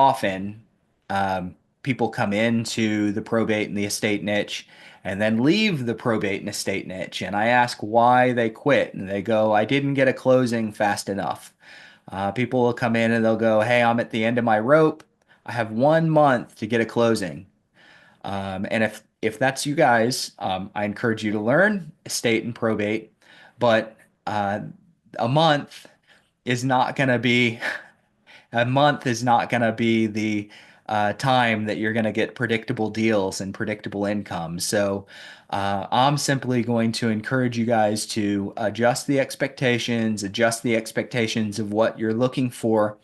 often, um, people come into the probate and the estate niche and then leave the probate and estate niche. And I ask why they quit, and they go, I didn't get a closing fast enough. People will come in and they'll go, hey, I'm at the end of my rope. I have 1 month to get a closing. And if that's you guys, I encourage you to learn estate and probate, but uh, a month is not going to be a month is not going to be the time that you're going to get predictable deals and predictable income. So I'm simply going to encourage you guys to adjust the expectations of what you're looking for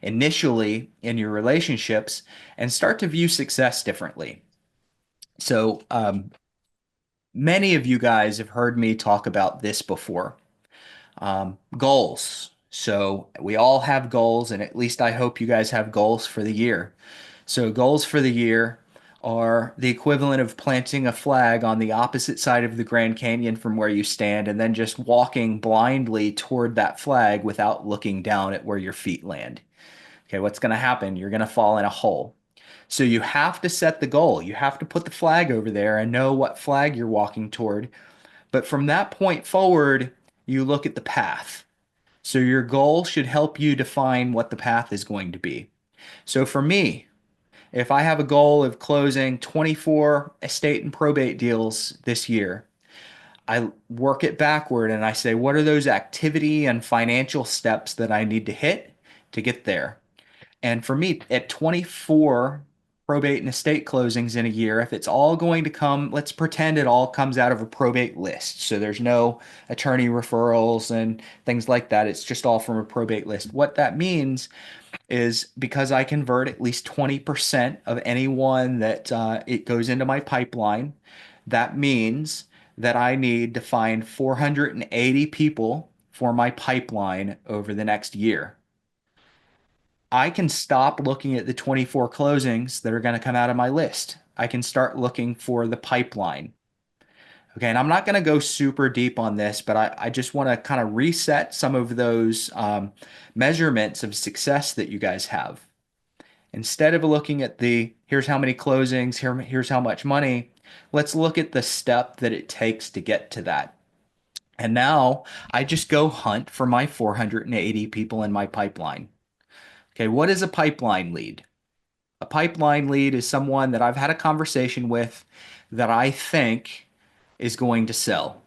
initially in your relationships, and start to view success differently. So many of you guys have heard me talk about this before. Goals. So we all have goals, and at least I hope you guys have goals for the year. So goals for the year are the equivalent of planting a flag on the opposite side of the Grand Canyon from where you stand, and then just walking blindly toward that flag without looking down at where your feet land. Okay, what's going to happen? You're going to fall in a hole. So you have to set the goal. You have to put the flag over there and know what flag you're walking toward. But from that point forward, you look at the path. So your goal should help you define what the path is going to be. So for me, if I have a goal of closing 24 estate and probate deals this year, I work it backward and I say, what are those activity and financial steps that I need to hit to get there? And for me, at 24 probate and estate closings in a year, if it's all going to come, let's pretend it all comes out of a probate list. So there's no attorney referrals and things like that. It's just all from a probate list. What that means is, because I convert at least 20% of anyone that it goes into my pipeline, that means that I need to find 480 people for my pipeline over the next year. I can stop looking at the 24 closings that are going to come out of my list. I can start looking for the pipeline. Okay, and I'm not going to go super deep on this, but I just want to kind of reset some of those measurements of success that you guys have. Instead of looking at the here's how many closings, here's how much money, let's look at the step that it takes to get to that. And now I just go hunt for my 480 people in my pipeline. Okay, what is a pipeline lead? A pipeline lead is someone that I've had a conversation with that I think is going to sell.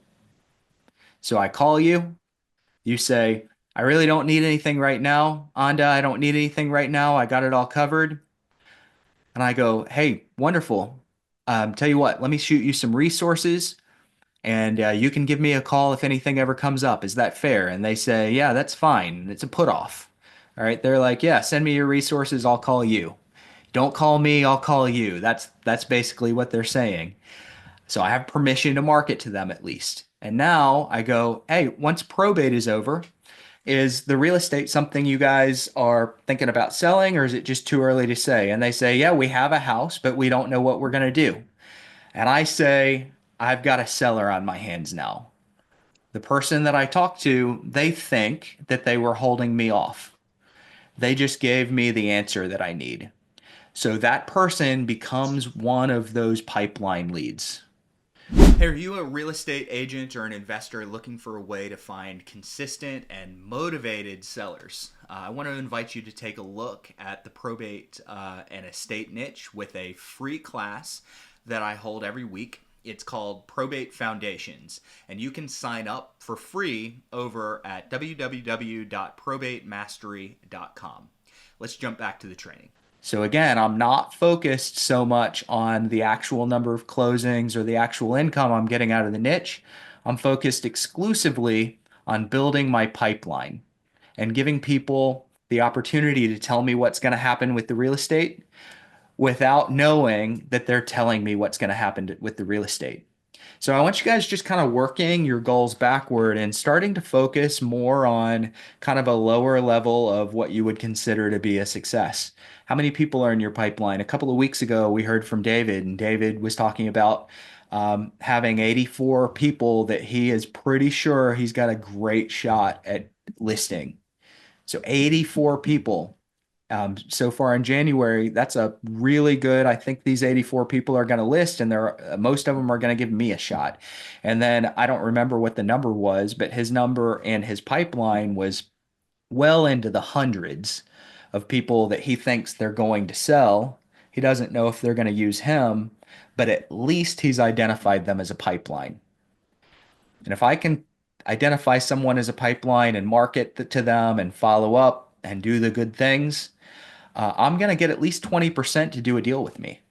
So I call you, you say, I really don't need anything right now. Anda, I don't need anything right now. I got it all covered. And I go, hey, wonderful. Tell you what, let me shoot you some resources, and you can give me a call if anything ever comes up. Is that fair? And they say, yeah, that's fine. It's a put off. All right. They're like, yeah, send me your resources. I'll call you. Don't call me, I'll call you. That's basically what they're saying. So I have permission to market to them at least. And now I go, hey, once probate is over, is the real estate something you guys are thinking about selling, or is it just too early to say? And they say, yeah, we have a house, but we don't know what we're going to do. And I say, I've got a seller on my hands now. The person that I talked to, they think that they were holding me off. They just gave me the answer that I need. So that person becomes one of those pipeline leads. Hey, are you a real estate agent or an investor looking for a way to find consistent and motivated sellers? I want to invite you to take a look at the probate and estate niche with a free class that I hold every week. It's called Probate Foundations, and you can sign up for free over at www.probatemastery.com. Let's jump back to the training. So again, I'm not focused so much on the actual number of closings or the actual income I'm getting out of the niche. I'm focused exclusively on building my pipeline and giving people the opportunity to tell me what's going to happen with the real estate without knowing that they're telling me what's going to happen with the real estate. So I want you guys just kind of working your goals backward and starting to focus more on kind of a lower level of what you would consider to be a success. How many people are in your pipeline? A couple of weeks ago, we heard from David, and David was talking about having 84 people that he is pretty sure he's got a great shot at listing. So 84 people So far in January, that's a really good. I think these 84 people are going to list, and most of them are going to give me a shot. And then I don't remember what the number was, but his number and his pipeline was well into the hundreds of people that he thinks they're going to sell. He doesn't know if they're going to use him, but at least he's identified them as a pipeline. And if I can identify someone as a pipeline and market to them and follow up and do the good things, I'm going to get at least 20% to do a deal with me.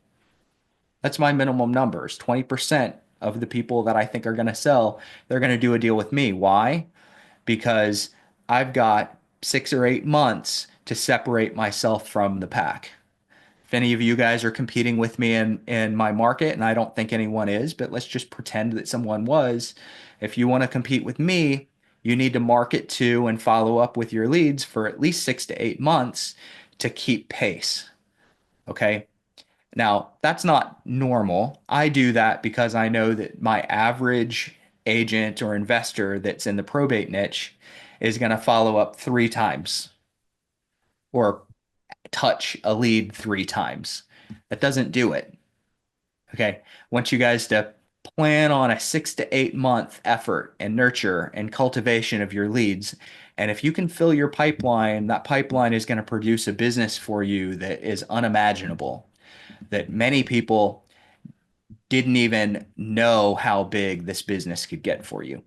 That's my minimum numbers. 20% of the people that I think are going to sell, they're going to do a deal with me. Why? Because I've got 6 or 8 months to separate myself from the pack. If any of you guys are competing with me in my market, and I don't think anyone is, but let's just pretend that someone was. If you want to compete with me, you need to market to and follow up with your leads for at least 6 to 8 months to keep pace. Okay. Now, that's not normal. I do that because I know that my average agent or investor that's in the probate niche is going to follow up 3 times or touch a lead 3 times. That doesn't do it. Okay. I want you guys to plan on a 6 to 8 month effort and nurture and cultivation of your leads. And if you can fill your pipeline, that pipeline is going to produce a business for you that is unimaginable, that many people didn't even know how big this business could get for you.